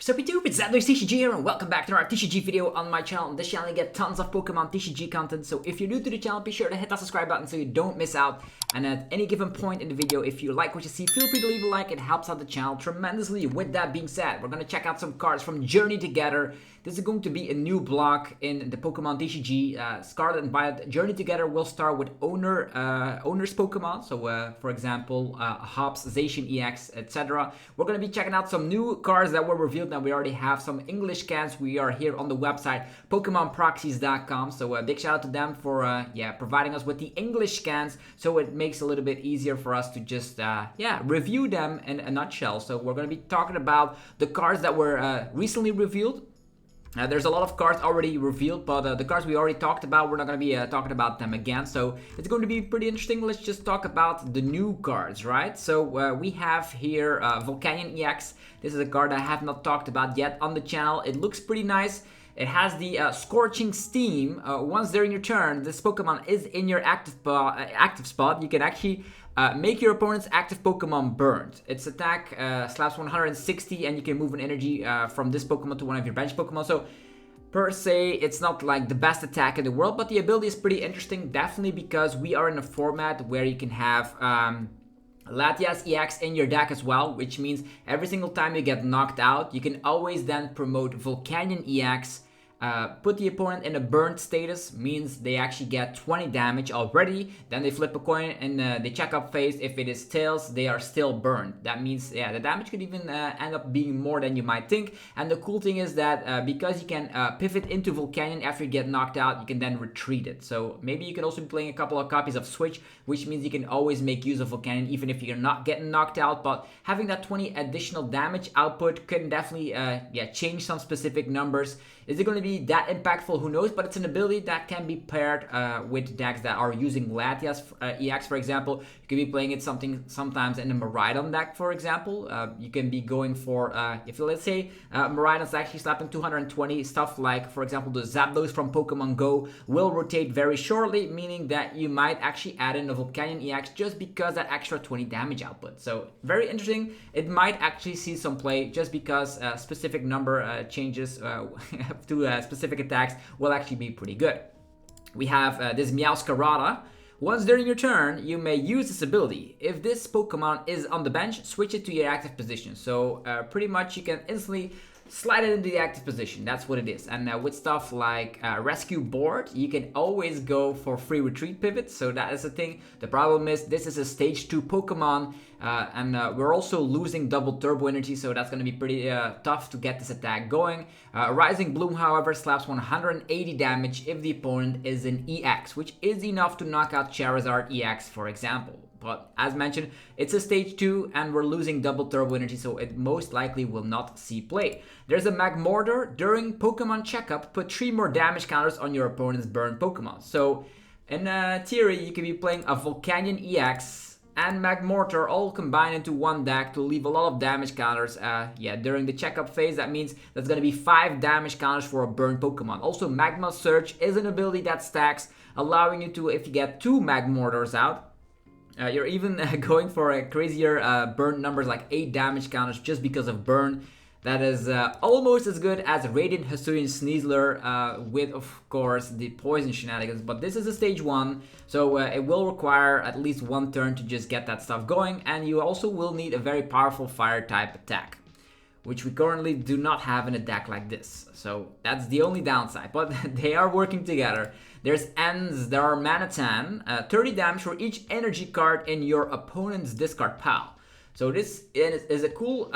Sup YouTube, it's TCG here and welcome back to our TCG video on my channel. On this channel you get tons of Pokemon TCG content, so if you're new to the channel, be sure to hit that subscribe button so you don't miss out. And at any given point in the video, if you like what you see, feel free to leave a like, it helps out the channel tremendously. With that being said, we're going to check out some cards from Journey Together. This is going to be a new block in the Pokemon TCG. Scarlet and Violet Journey Together will start with owner's Pokemon. So for example, Hops, Zacian EX, etc. We're going to be checking out some new cards that were revealed. Now we already have some English scans. We are here on the website PokemonProxies.com. So a big shout out to them for providing us with the English scans. So it makes it a little bit easier for us to just review them in a nutshell. So we're going to be talking about the cards that were recently revealed. There's a lot of cards already revealed, but the cards we already talked about, we're not going to be talking about them again. So it's going to be pretty interesting. Let's just talk about the new cards, right? So we have here Volcanion EX. This is a card I have not talked about yet on the channel. It looks pretty nice. It has the Scorching Steam. Once during your turn, this Pokemon is in your active spot. You can actually make your opponent's active Pokemon burned. Its attack slaps 160, and you can move an energy from this Pokemon to one of your bench Pokemon. So per se, it's not like the best attack in the world, but the ability is pretty interesting. Definitely because we are in a format where you can have Latias EX in your deck as well, which means every single time you get knocked out, you can always then promote Volcanion EX. Put the opponent in a burnt status, means they actually get 20 damage already. Then they flip a coin and they check up phase. If it is tails, they are still burned. That means the damage could even end up being more than you might think. And the cool thing is that because you can pivot into Volcanion after you get knocked out, you can then retreat it. So maybe you can also be playing a couple of copies of Switch, which means you can always make use of Volcanion even if you're not getting knocked out. But having that 20 additional damage output can definitely change some specific numbers. Is it going to be that impactful? Who knows? But it's an ability that can be paired with decks that are using Latias EX, for example. You could be playing it sometimes in a Miraidon deck, for example. You can be going for, if let's say Miraidon's actually slapping 220, stuff like, for example, the Zapdos from Pokemon Go will rotate very shortly, meaning that you might actually add in a Volcanion EX just because that extra 20 damage output. So very interesting. It might actually see some play just because specific number changes to specific attacks will actually be pretty good. We have this Meowscarada. Once during your turn, you may use this ability. If this Pokemon is on the bench, switch it to your active position. So pretty much you can instantly slide it into the active position. That's what it is. And with stuff like Rescue Board, you can always go for free retreat pivots. So that is the thing. The problem is this is a stage 2 Pokemon. And we're also losing double turbo energy, so that's going to be pretty tough to get this attack going. Rising Bloom, however, slaps 180 damage if the opponent is an EX, which is enough to knock out Charizard EX, for example. But as mentioned, it's a stage 2 and we're losing double turbo energy, so it most likely will not see play. There's a Magmortar. During Pokemon checkup, put 3 more damage counters on your opponent's burned Pokemon. So in theory, you could be playing a Volcanion EX and Magmortar all combined into one deck to leave a lot of damage counters during the checkup phase. That means that's going to be 5 damage counters for a burn Pokemon. Also, Magma Surge is an ability that stacks, allowing you to, if you get 2 Magmortars out, you're even going for a crazier burn numbers like 8 damage counters just because of burn. That is almost as good as Radiant Hisuian Sneasler with, of course, the poison shenanigans. But this is a stage 1, so it will require at least 1 turn to just get that stuff going. And you also will need a very powerful fire type attack, which we currently do not have in a deck like this. So that's the only downside, but they are working together. There's Darmanitan, 30 damage for each energy card in your opponent's discard pile. So this is a cool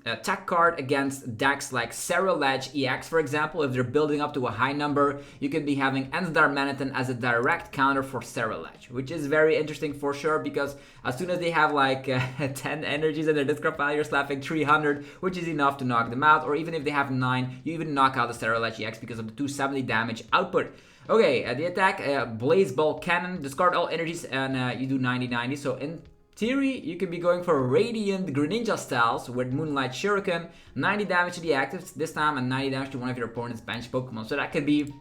attack card against decks like Ceruledge EX, for example. If they're building up to a high number, you could be having Darmanitan as a direct counter for Ceruledge, which is very interesting for sure, because as soon as they have like 10 energies in their discard pile, you're slapping 300, which is enough to knock them out. Or even if they have 9, you even knock out the Ceruledge EX because of the 270 damage output. Okay, the attack, Blaze Ball Cannon, discard all energies and you do 90-90. So in theory, you could be going for Radiant Greninja styles with Moonlight Shuriken, 90 damage to the actives this time and 90 damage to one of your opponent's bench Pokemon. So that could be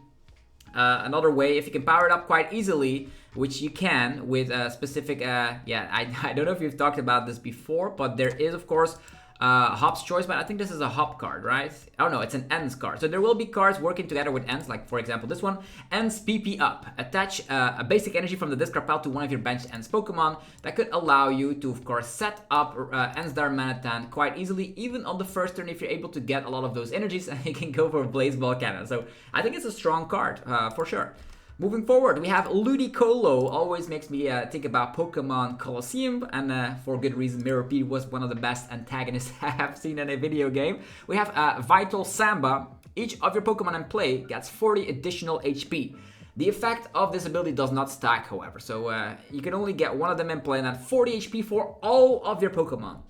another way if you can power it up quite easily, which you can with a specific, I don't know if you've talked about this before, but there is of course Hop's Choice, but I think this is a Hop card, right? Oh no, it's an Ends card. So there will be cards working together with Ends, like for example this one. Ends PP Up. Attach a basic energy from the discard pile to one of your benched Ends Pokemon. That could allow you to, of course, set up Ends Darmanitan quite easily, even on the first turn if you're able to get a lot of those energies, and you can go for Blaze Ball Cannon. So I think it's a strong card, for sure. Moving forward, we have Ludicolo. Always makes me think about Pokemon Colosseum, and for good reason. Millipede was one of the best antagonists I have seen in a video game. We have Vital Samba. Each of your Pokemon in play gets 40 additional HP. The effect of this ability does not stack, however, so you can only get one of them in play, and then 40 HP for all of your Pokemon.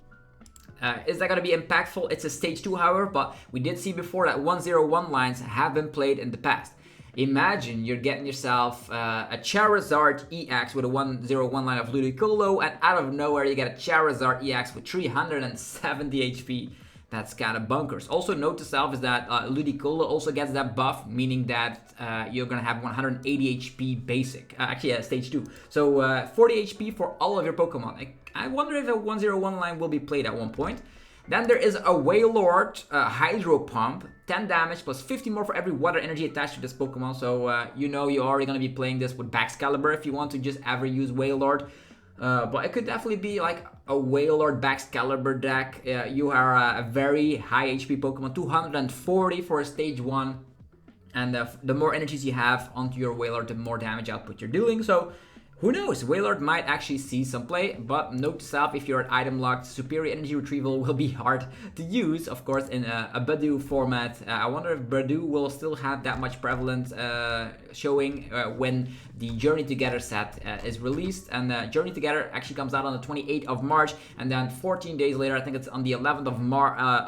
Is that going to be impactful? It's a stage 2, however, but we did see before that 101 lines have been played in the past. Imagine you're getting yourself a Charizard EX with a 101 line of Ludicolo, and out of nowhere you get a Charizard EX with 370 HP. That's kind of bunkers. Also, note to self is that Ludicolo also gets that buff, meaning that you're going to have 180 HP basic. Actually, stage 2. So 40 HP for all of your Pokemon. I wonder if a 101 line will be played at one point. Then there is a Wailord Hydro Pump, 10 damage plus 50 more for every water energy attached to this Pokemon. So you know you're already going to be playing this with Baxcalibur if you want to just ever use Wailord. But it could definitely be like a Wailord Baxcalibur deck. You are a very high HP Pokemon, 240 for a stage 1. And the more energies you have onto your Wailord, the more damage output you're dealing. So who knows, Wailord might actually see some play, but note to self, if you're at item locked, superior energy retrieval will be hard to use, of course, in a Badu format. I wonder if Badu will still have that much prevalent showing when the Journey Together set is released. And Journey Together actually comes out on the 28th of March, and then 14 days later, I think it's on the 11th of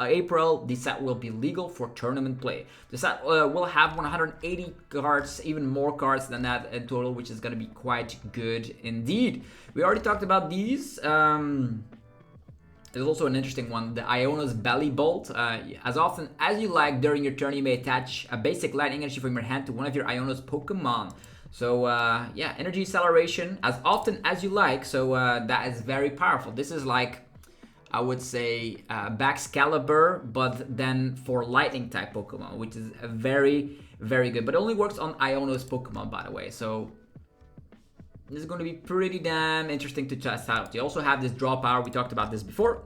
April, the set will be legal for tournament play. The set will have 180 cards, even more cards than that in total, which is going to be quite good indeed. We already talked about these. There's also an interesting one, the Iono's Bellibolt. As often as you like during your turn, you may attach a basic lightning energy from your hand to one of your Iono's Pokemon. So yeah, energy acceleration as often as you like. So that is very powerful. This is like, I would say, Baxcalibur, but then for lightning type Pokemon, which is a very, very good. But it only works on Iono's Pokemon, by the way. So this is going to be pretty damn interesting to test out. You also have this draw power. We talked about this before.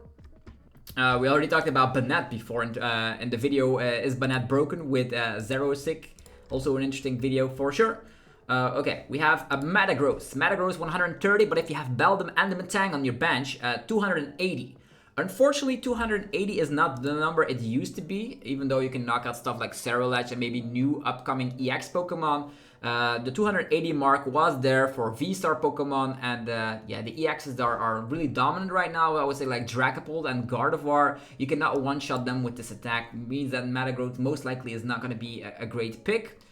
We already talked about Banette before in the video, Is Banette Broken with Zerosic. Also an interesting video for sure. Okay, we have a Metagross. Metagross 130, but if you have Beldum and the Metang on your bench, 280. Unfortunately, 280 is not the number it used to be, even though you can knock out stuff like Cerulege and maybe new upcoming EX Pokemon. The 280 mark was there for VSTAR Pokemon, and yeah, the EXs are really dominant right now. I would say like Dragapult and Gardevoir. You cannot one-shot them with this attack. It means that Metagross most likely is not going to be a great pick.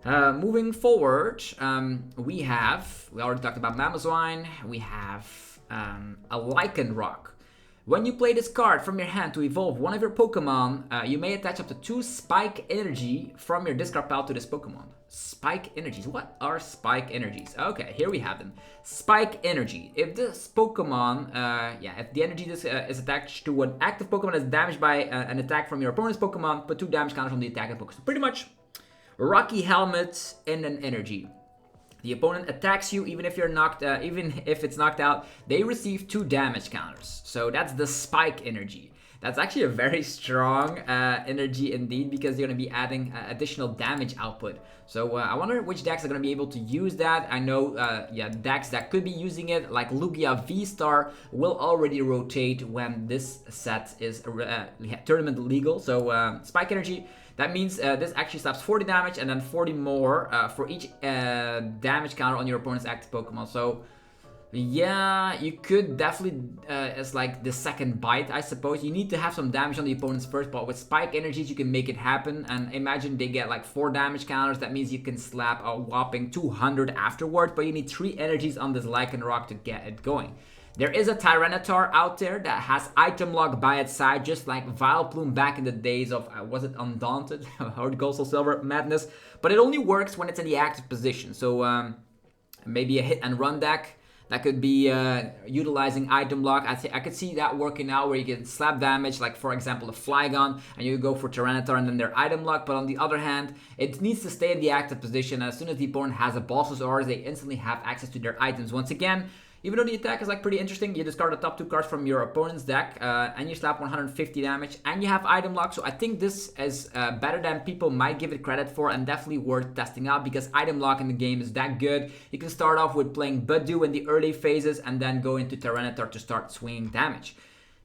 Moving forward, we already talked about Mamoswine. We have a Lycanroc. When you play this card from your hand to evolve one of your Pokemon, you may attach up to 2 Spike Energy from your discard pile to this Pokemon. Spike Energies. What are Spike Energies? Okay, here we have them. Spike Energy. If this Pokemon, if the energy is attached to an active Pokemon that's damaged by an attack from your opponent's Pokemon, put 2 damage counters on the attacking Pokemon. So pretty much, Rocky Helmet and an energy. The opponent attacks you, even if it's knocked out, they receive 2 damage counters. So that's the Spike Energy. That's actually a very strong energy indeed, because you're going to be adding additional damage output. So I wonder which decks are going to be able to use that. I know, decks that could be using it, like Lugia V-Star, will already rotate when this set is tournament legal. So Spike Energy. That means this actually slaps 40 damage and then 40 more for each damage counter on your opponent's active Pokemon. So yeah, you could definitely, as like the second bite, I suppose. You need to have some damage on the opponent's first, but with Spike Energies you can make it happen. And imagine they get like 4 damage counters. That means you can slap a whopping 200 afterwards, but you need 3 energies on this Lycanroc to get it going. There is a Tyranitar out there that has item lock by its side, just like Vileplume back in the days of, was it Undaunted or Gold Soul Silver Madness? But it only works when it's in the active position. So maybe a hit and run deck That could be utilizing item lock. I could see that working out where you can slap damage, like for example a Flygon, and you go for Tyranitar and then their item lock. But on the other hand, it needs to stay in the active position. As soon as the opponent has a boss's orders, they instantly have access to their items. Once again, even though the attack is like pretty interesting, you discard the top 2 cards from your opponent's deck and you slap 150 damage and you have item lock. So I think this is better than people might give it credit for, and definitely worth testing out because item lock in the game is that good. You can start off with playing Budew in the early phases and then go into Tyranitar to start swinging damage.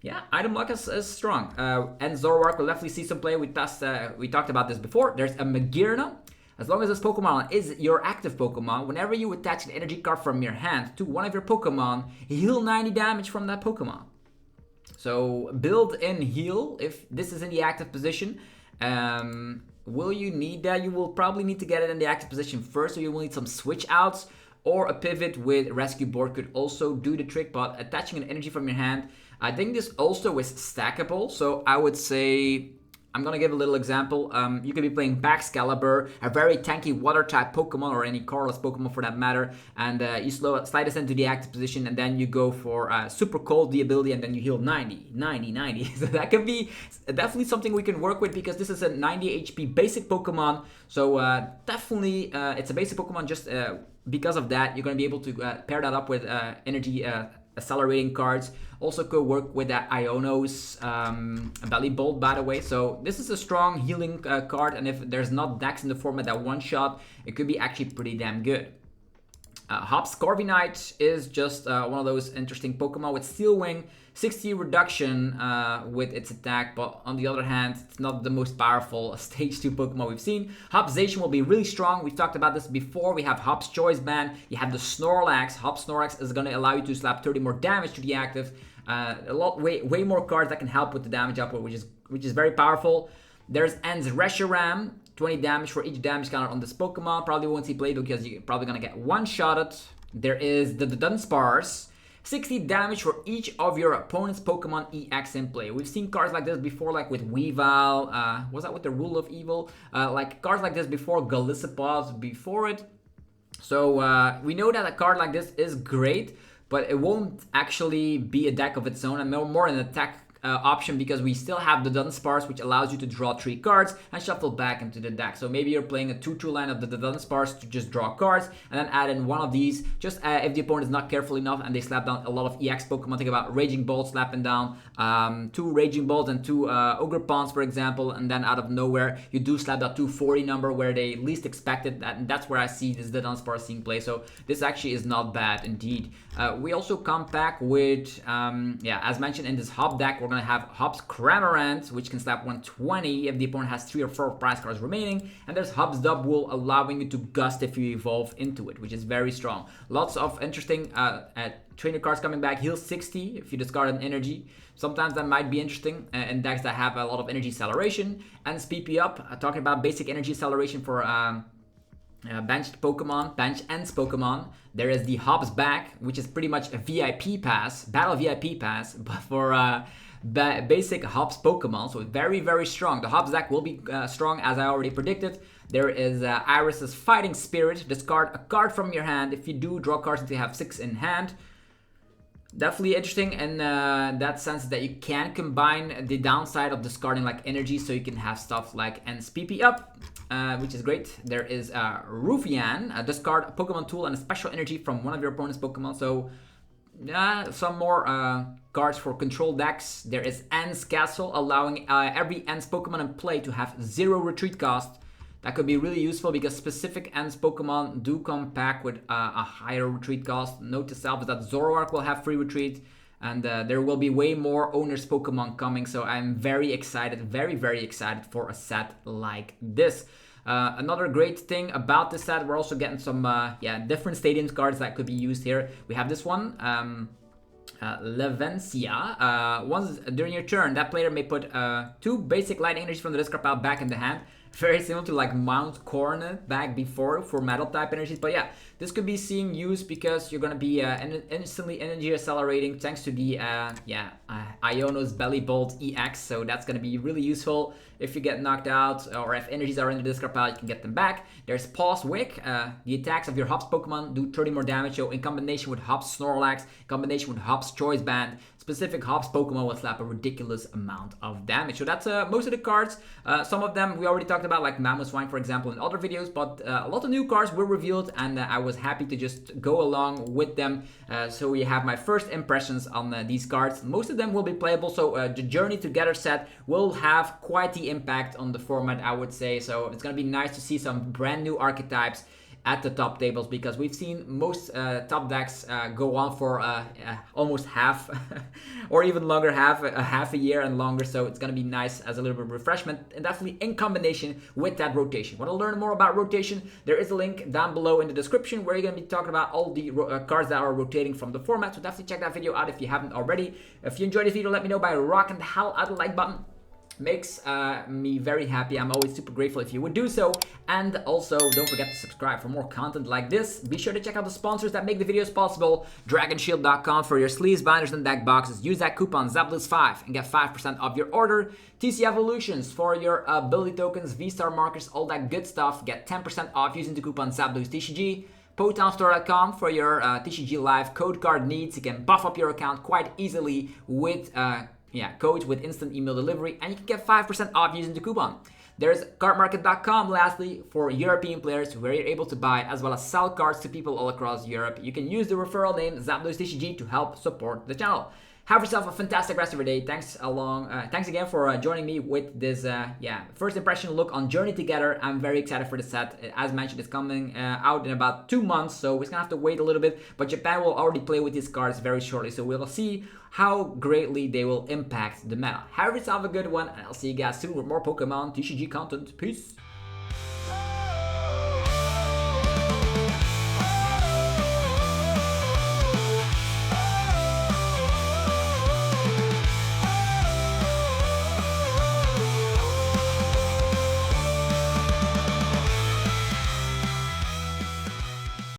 Yeah, item lock is strong. And Zoroark will definitely see some play. We talked about this before. There's a Magearna. As long as this Pokemon is your active Pokemon, whenever you attach an energy card from your hand to one of your Pokemon, heal 90 damage from that Pokemon. So build-in heal, if this is in the active position. Will you need that? You will probably need to get it in the active position first, so you will need some switch outs, or a pivot with Rescue Board could also do the trick, but attaching an energy from your hand, I think this also is stackable, so I would say... I'm gonna give a little example. You could be playing Baxcalibur, a very tanky water type Pokemon, or any colorless Pokemon for that matter, and you slide this into the active position, and then you go for Super Cold, the ability, and then you heal 90. So that could be definitely something we can work with because this is a 90 HP basic Pokemon. So definitely it's a basic Pokemon. Just because of that, you're gonna be able to pair that up with energy accelerating cards. Also could work with that Iono's Beli Bolt, by the way. So this is a strong healing card, and if there's not decks in the format that one shot, it could be actually pretty damn good. Hop's Corviknight is just one of those interesting Pokemon with Steel Wing, 60 reduction with its attack, but on the other hand, it's not the most powerful Stage 2 Pokemon we've seen. Hop's Zacian will be really strong. We've talked about this before. We have Hop's Choice Band. You have the Snorlax. Hop's Snorlax is going to allow you to slap 30 more damage to the active. Way more cards that can help with the damage output, which is very powerful. There's End's Reshiram. 20 damage for each damage counter on this Pokemon. Probably won't see play because you're probably gonna get one-shotted. There is the Dudunsparce. 60 damage for each of your opponent's Pokemon EX in play. We've seen cards like this before, like with Weavile. Was that with the Rule of Evil? Like cards like this before, Galissapod before it. So we know that a card like this is great, but it won't actually be a deck of its own, and more an attack option, because we still have the Dudunsparce, which allows you to draw 3 cards and shuffle back into the deck. So maybe you're playing a 2-2 line of the Dudunsparce to just draw cards and then add in one of these, just if the opponent is not careful enough and they slap down a lot of EX Pokemon. Think about Raging Bolt slapping down 2 Raging Bolts and 2 Ogre Pawns, for example, and then out of nowhere you do slap that 240 number where they least expect it, and that's where I see this Dudunsparce seeing play. So this actually is not bad indeed. We also come back with, as mentioned in this Hop deck, we're going to have Hop's Cramorant, which can slap 120 if the opponent has 3 or 4 prize cards remaining. And there's Hop's Dubwool, allowing you to Gust if you evolve into it, which is very strong. Lots of interesting trainer cards coming back. Heal 60 if you discard an energy. Sometimes that might be interesting in decks that have a lot of energy acceleration. And PP up, talking about basic energy acceleration for benched Pokemon, bench ends Pokemon. There is the Hop's Back, which is pretty much a VIP pass, battle VIP pass, but for basic Hop's Pokemon. So very, very strong. The Hop's deck will be strong, as I already predicted. There is Iris's Fighting Spirit. Discard a card from your hand. If you do, draw cards until you have 6 in hand. Definitely interesting in that sense that you can combine the downside of discarding like energy, so you can have stuff like Ends PP up, which is great. There is Rufian. Discard a Pokemon tool and a special energy from one of your opponent's Pokemon. So some more cards for control decks. There is Ends Castle, allowing every Ends Pokemon in play to have 0 retreat cost. That could be really useful because specific Ends Pokemon do come back with a higher retreat cost. Note to self is that Zoroark will have free retreat, and there will be way more Owner's Pokemon coming. So I'm very excited, very, very excited for a set like this. Another great thing about this set, we're also getting some different stadiums cards that could be used here. We have this one, Levencia. Once during your turn, that player may put 2 basic lightning energies from the discard pile back in the hand. very similar to like Mount Coronet back before for metal type energies. But yeah, this could be seeing use because you're gonna be instantly energy accelerating thanks to the Iono's Bellibolt EX. So that's gonna be really useful if you get knocked out or if energies are in the discard pile, you can get them back. There's Pause Wick. The attacks of your Hops Pokemon do 30 more damage. So in combination with Hops Snorlax, in combination with Hops Choice Band, specific Hops Pokemon will slap a ridiculous amount of damage. So that's most of the cards. Some of them we already talked about, like Mamoswine, for example, in other videos, but a lot of new cards were revealed, and I was happy to just go along with them. So we have my first impressions on these cards. Most of them will be playable, so the Journey Together set will have quite the impact on the format, I would say. So it's going to be nice to see some brand new archetypes at the top tables, because we've seen most top decks go on for almost half or even longer, half a year and longer. So it's gonna be nice as a little bit of refreshment, and definitely in combination with that rotation. Want to learn more about rotation? There is a link down below in the description where you're gonna be talking about all the cards that are rotating from the format. So definitely check that video out if you haven't already. If you enjoyed this video, let me know by rocking the hell out of the like button. Makes me very happy. I'm always super grateful if you would do so. And also, don't forget to subscribe for more content like this. Be sure to check out the sponsors that make the videos possible. DragonShield.com for your sleeves, binders, and deck boxes. Use that coupon ZABLUES5 and get 5% off your order. TC Evolutions for your ability tokens, VSTAR markers, all that good stuff. Get 10% off using the coupon ZABLUESTCG. PotownStore.com for your TCG Live code card needs. You can buff up your account quite easily with codes with instant email delivery, and you can get 5% off using the coupon. There's CARDMARKET.com, lastly, for European players where you're able to buy as well as sell cards to people all across Europe. You can use the referral name ZABLUESTCG to help support the channel. Have yourself a fantastic rest of your day. Thanks again for joining me with this first impression look on Journey Together. I'm very excited for the set. As mentioned, it's coming out in about 2 months, so we're gonna have to wait a little bit. But Japan will already play with these cards very shortly, so we'll see how greatly they will impact the meta. Have yourself a good one, and I'll see you guys soon with more Pokemon TCG content. Peace.